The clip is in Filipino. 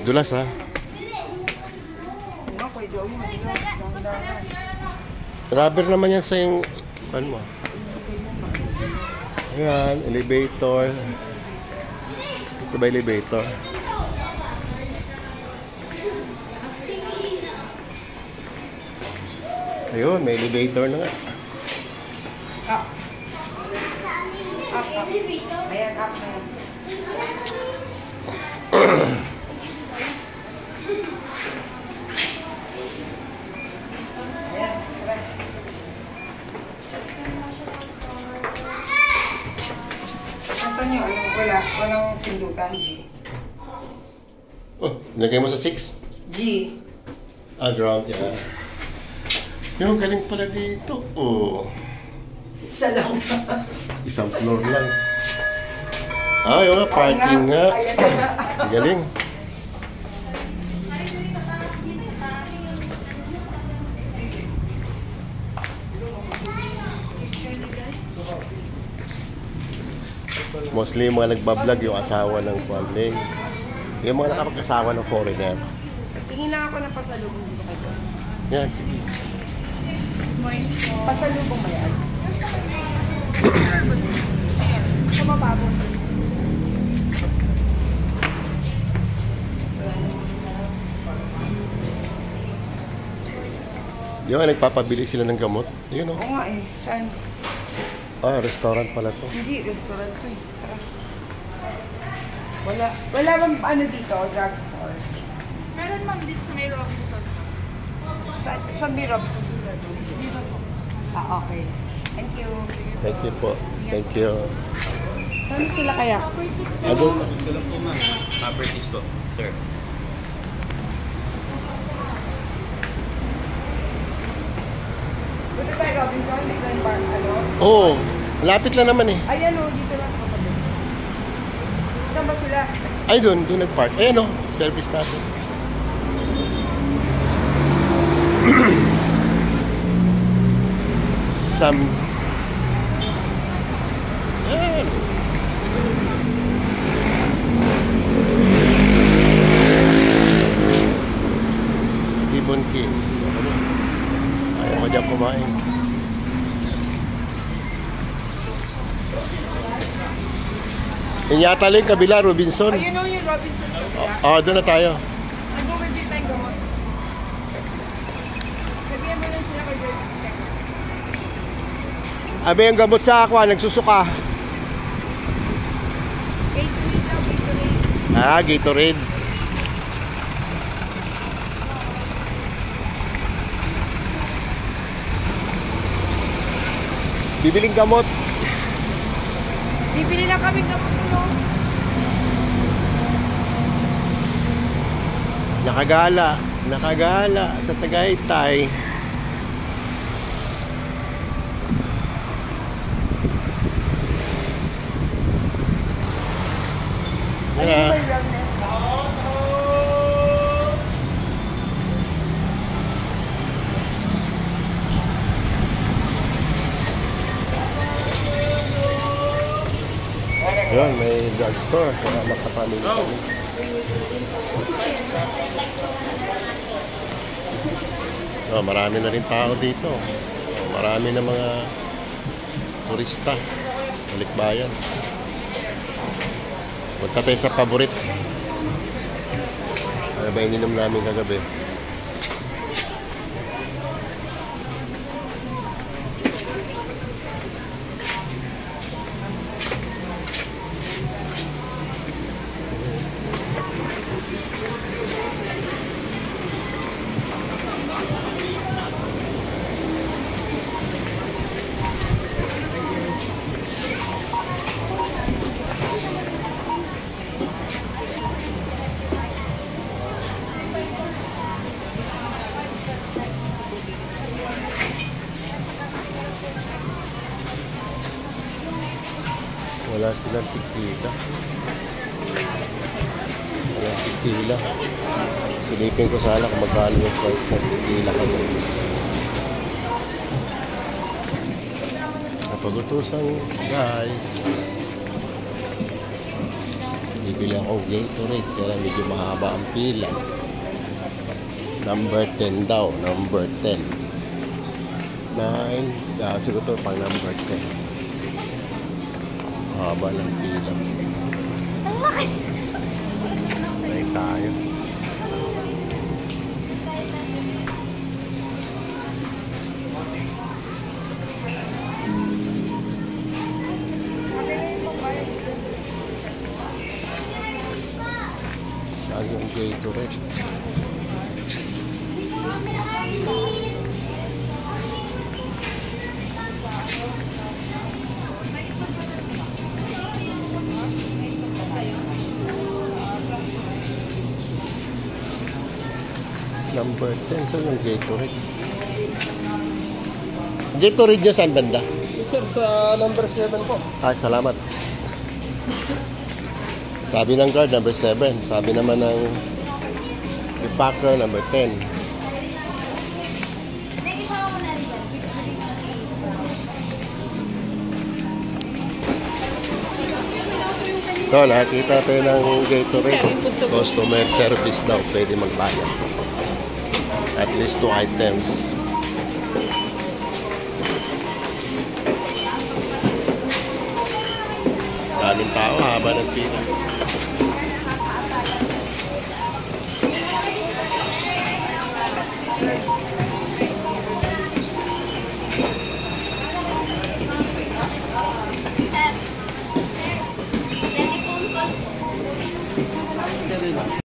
Dulas ha. Rubber naman yan sa yung ano mo. Ayan, elevator. Ito ba elevator? Ayun, may elevator na nga. Up. Up. Ayan, up na yan. Asan yun? Walang pindutan, G. Oh, nilagay mo sa 6? G. Ground, yeah. Yung galing pala dito. Oh. Isa lang. Isang floor lang. Yung nga, parking nga. Galing. Mostly yung mga nagbablog yung asawa ng Puanling. Yung mga nakapag-asawa ng foreigner. Tingin lang ako ng pasalubong dito kayo. Yan, sige. Pasalubong ba yan? Sige. Sa mababo. Yung nagpapabili sila ng gamot. Yun o. Oo nga eh. Saan? Restaurant pala to. Hindi, restaurant to eh. Tara. Wala bang ano dito? Drugstore? Meron ma'am dito sa may Robinson. Sa may Robinson? Dito po. Okay. Thank you. Thank you po. Thank you. Saan sila kaya? Doon. Ito lang po ma'am. Properties po, sir. Dito tayo Robinson? Dito yung park, ano? Oo. Lapit lang naman eh. Ayan o, dito lang sa kapatid. Saan ba sila? Ay, doon nag-park. Ayan o, service natin. Ayan. Stephen King. Ayaw ko dyan kumain. Yung yata lang yung kabila, Robinson. Ayun o, yung Robinson po sila. Doon na tayo. Nag-overbid tayong gamot. Sabihan mo lang sila kay Jordan. Abi, yung gamot sa aqua, nagsusuka. Gatorade daw, Gatorade. Gatorade. Bibiling gamot. Bibili na kami gamot mo. Nakagala sa Tagaytay. Ayun ba yung Yun, may drugstore. Kaya makapamili kami. Marami na rin tao dito. Marami na mga turista. Balikbayan. Punta tayo sa paborit. Ano ba ininom namin kagabi? Wala silang tequila. Walang tequila. Silipin ko sana kung magkano yung price ng tequila kami. Napagutusan guys. Bibili akong Gatorade kaya medyo mahaba ang pila. Number 10 daw. Number 10. 9. Siguro ito pang number 10. Mahaba ng pila. May tayo. Saan yung Gatorade? Number 10. Saan yung Gatorade? Gatorade nyo saan banda? Sir, sa number 7 po. Ay, salamat. Sabi ng guard, number 7. Sabi naman ng repacker, number 10. Ito, nakakita tayo ng Gatorade. Customer service daw, pwede magbayad. At least 2 items. Daming tao, haba ng pila.